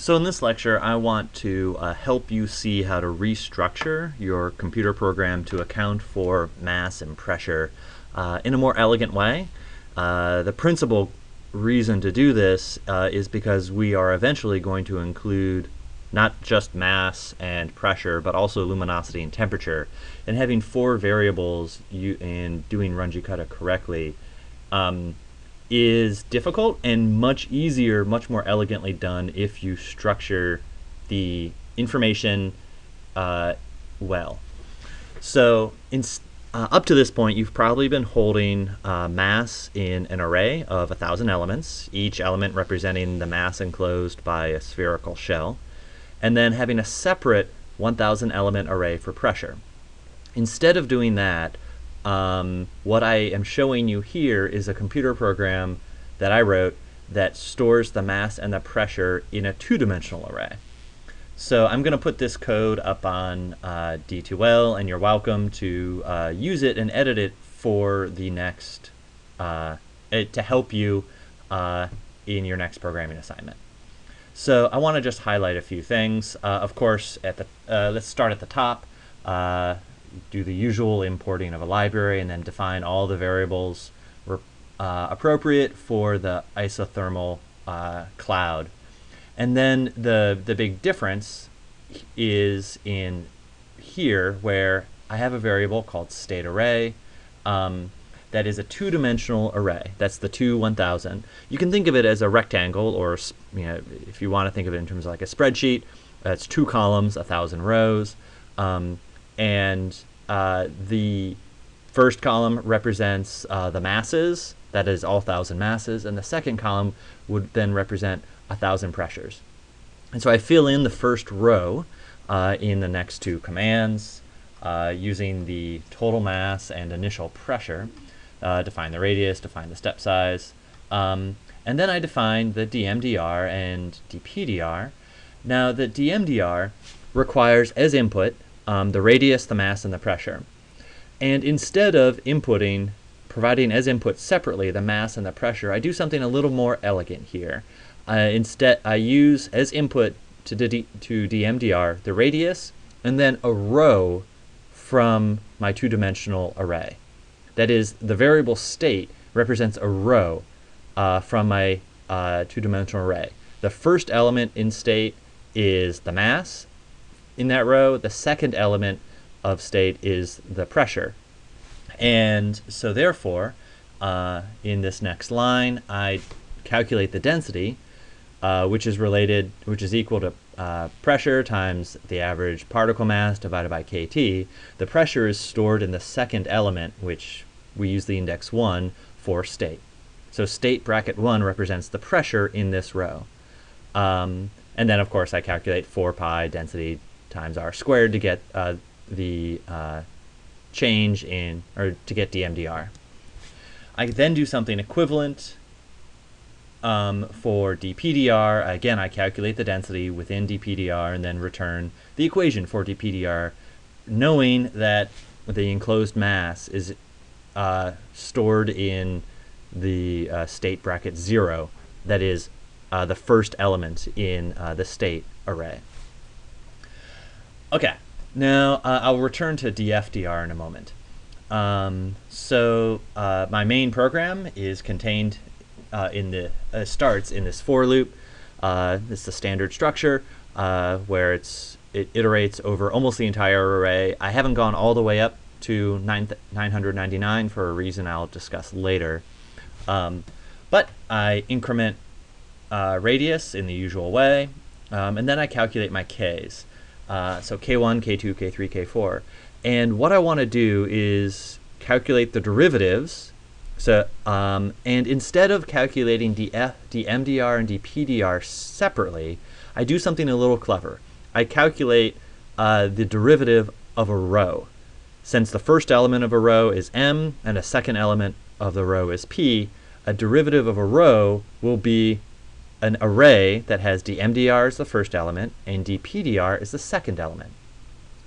So in this lecture, I want to help you see how to restructure your computer program to account for mass and pressure in a more elegant way. The principal reason to do this is because we are eventually going to include not just mass and pressure, but also luminosity and temperature. And having four variables and doing Runge Kutta correctly is difficult and much easier, much more elegantly done if you structure the information well. So up to this point, you've probably been holding mass in an array of 1,000 elements, each element representing the mass enclosed by a spherical shell, and then having a separate 1,000 element array for pressure. Instead of doing that, what I am showing you here is a computer program that I wrote that stores the mass and the pressure in a two-dimensional array. So I'm going to put this code up on D2L, and you're welcome to use it and edit it for the next, to help you in your next programming assignment. So I want to just highlight a few things. Of course, let's start at the top. Do the usual importing of a library and then define all the variables appropriate for the isothermal cloud. And then the big difference is in here, where I have a variable called state array that is a two-dimensional array. That's the 1000. You can think of it as a rectangle, or if you want to think of it in terms of like a spreadsheet, it's 2 columns, 1,000 rows. And the first column represents the masses, that is all 1,000 masses, and the second column would then represent 1,000 pressures. And so I fill in the first row in the next two commands using the total mass and initial pressure, define the radius, define the step size, and then I define the dmdr and dpdr. Now the dmdr requires as input the radius, the mass, and the pressure. And instead of providing as input separately the mass and the pressure, I do something a little more elegant here. Instead, I use as input to dmdr the radius and then a row from my two-dimensional array. That is, the variable state represents a row from my two-dimensional array. The first element in state is the mass. In that row, the second element of state is the pressure. And so therefore, in this next line, I calculate the density, which is equal to pressure times the average particle mass divided by kT. The pressure is stored in the second element, which we use the index 1 for state. So state bracket 1 represents the pressure in this row. And then, of course, I calculate 4 pi density times r squared to get the change in, or to get dmdr. I then do something equivalent for dpdr. Again, I calculate the density within dpdr and then return the equation for dpdr, knowing that the enclosed mass is stored in the state bracket 0, that is the first element in the state array. Okay, now I'll return to dfdr in a moment. My main program is contained starts in this for loop. This is a standard structure where it iterates over almost the entire array. I haven't gone all the way up to 999 for a reason I'll discuss later. But I increment radius in the usual way, and then I calculate my k's. So K1, K2, K3, K4. And what I want to do is calculate the derivatives. So, and instead of calculating dmdr and dpdr separately, I do something a little clever. I calculate the derivative of a row. Since the first element of a row is m and a second element of the row is p, a derivative of a row will be an array that has dmdr as the first element and dpdr as the second element.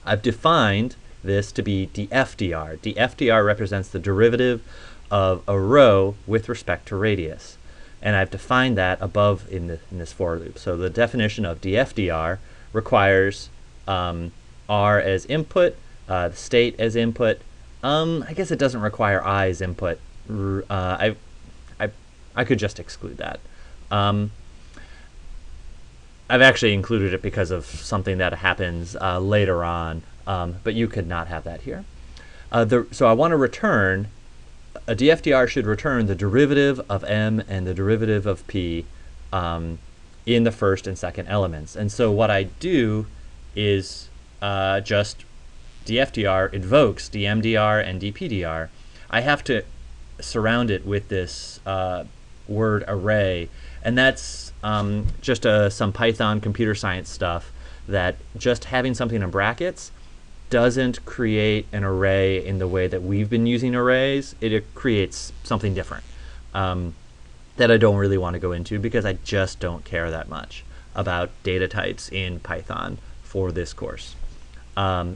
I've defined this to be dfdr. dfdr represents the derivative of a row with respect to radius. and I've defined that above in this for loop. So the definition of dfdr requires r as input, the state as input. I guess it doesn't require I as input. I could just exclude that. I've actually included it because of something that happens later on, but you could not have that here. So I want to return, a DFDR should return the derivative of m and the derivative of p in the first and second elements. And so what I do is just DFDR invokes dmdr and dpdr. I have to surround it with this word array, and that's just some Python computer science stuff, that just having something in brackets doesn't create an array in the way that we've been using arrays. It creates something different that I don't really want to go into, because I just don't care that much about data types in Python for this course.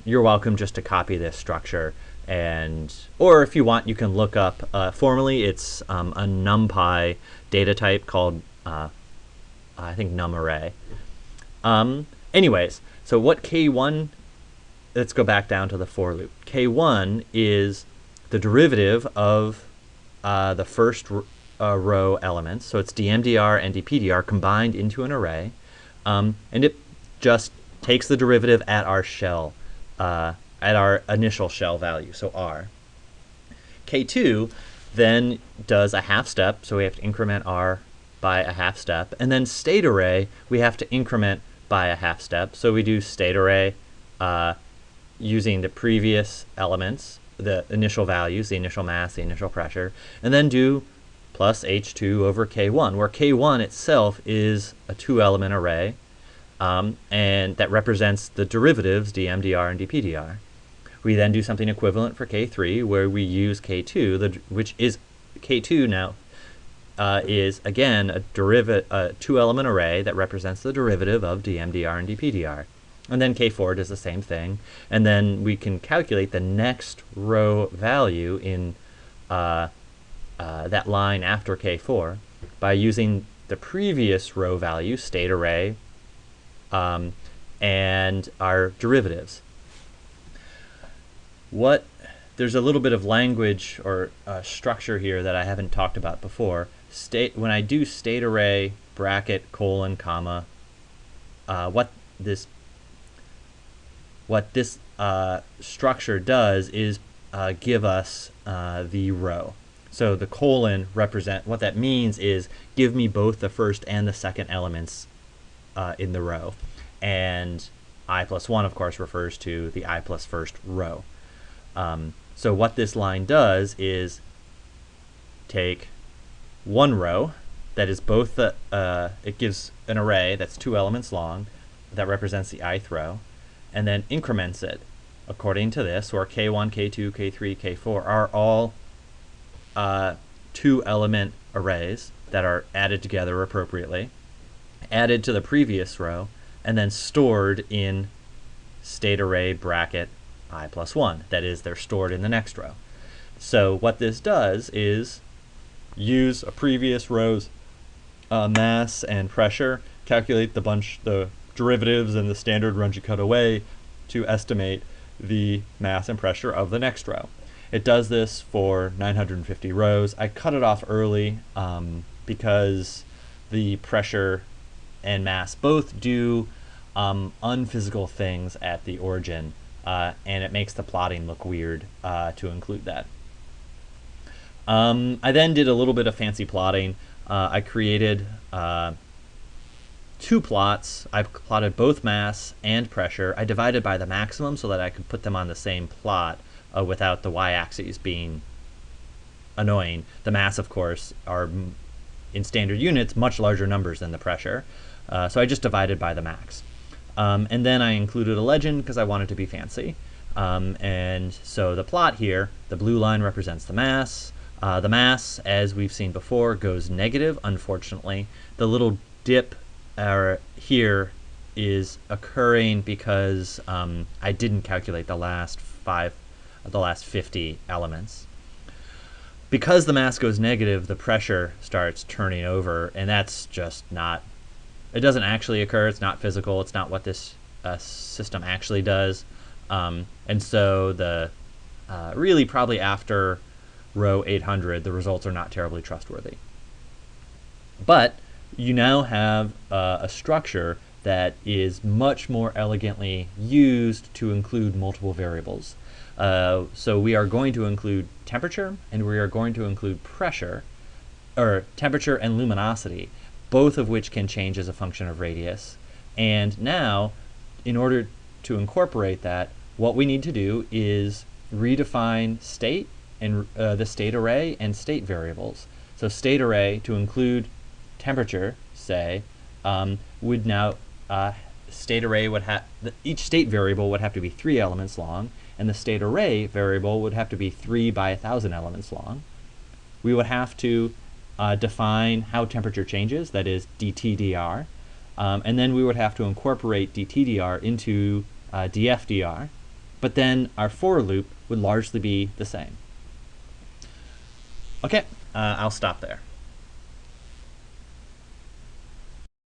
You're welcome just to copy this structure, or if you want, you can look up, formally it's a NumPy data type called, I think, numarray. Anyways, so what K1, let's go back down to the for loop. K1 is the derivative of the first row elements, so it's dmdr and dpdr combined into an array, and it just takes the derivative at our shell, at our initial shell value, so r. K2 then does a half step, so we have to increment r by a half step, and then state array we have to increment by a half step, so we do state array using the previous elements, the initial values, the initial mass, the initial pressure, and then do plus h2 over k1, where k1 itself is a 2-element array, and that represents the derivatives dmdr and dpdr. We then do something equivalent for k3, where we use k2, which is k2 now is again a 2-element array that represents the derivative of dmdr and dpdr. And then k4 does the same thing, and then we can calculate the next row value in that line after k4 by using the previous row value, state array, and our derivatives. There's a little bit of language or structure here that I haven't talked about before. When I do state array bracket colon comma, what this structure does is give us the row. So the colon what that means is give me both the first and the second elements in the row. And I plus 1, of course, refers to the I plus first row. So what this line does is take one row that is both it gives an array that's 2 elements long that represents the ith row, and then increments it according to this, where k1, k2, k3, k4 are all 2-element arrays that are added together appropriately, added to the previous row, and then stored in state array bracket I plus 1. That is, they're stored in the next row. So what this does is use a previous row's mass and pressure, calculate the derivatives and the standard Runge cutaway to estimate the mass and pressure of the next row. It does this for 950 rows. I cut it off early because the pressure and mass both do unphysical things at the origin, and it makes the plotting look weird to include that. I then did a little bit of fancy plotting. I created 2 plots. I plotted both mass and pressure. I divided by the maximum so that I could put them on the same plot without the y-axis being annoying. The mass, of course, are in standard units much larger numbers than the pressure. So I just divided by the max. And then I included a legend because I wanted to be fancy. And so the plot here, the blue line represents the mass. The mass, as we've seen before, goes negative, unfortunately. The little dip here is occurring because I didn't calculate the last 50 elements. because the mass goes negative, the pressure starts turning over, and that's just not, it doesn't actually occur. It's not physical. It's not what this system actually does. And so the really probably after row 800, the results are not terribly trustworthy. But you now have a structure that is much more elegantly used to include multiple variables. So we are going to include temperature, and we are going to include pressure, or temperature and luminosity, both of which can change as a function of radius. And now, in order to incorporate that, what we need to do is redefine state and the state array and state variables. So state array, to include temperature, say, would now, state array would have, each state variable would have to be 3 elements long, and the state array variable would have to be 3 by 1,000 elements long. We would have to define how temperature changes, that is dTdr, and then we would have to incorporate dTdr into dFdr, but then our for loop would largely be the same. Okay, I'll stop there.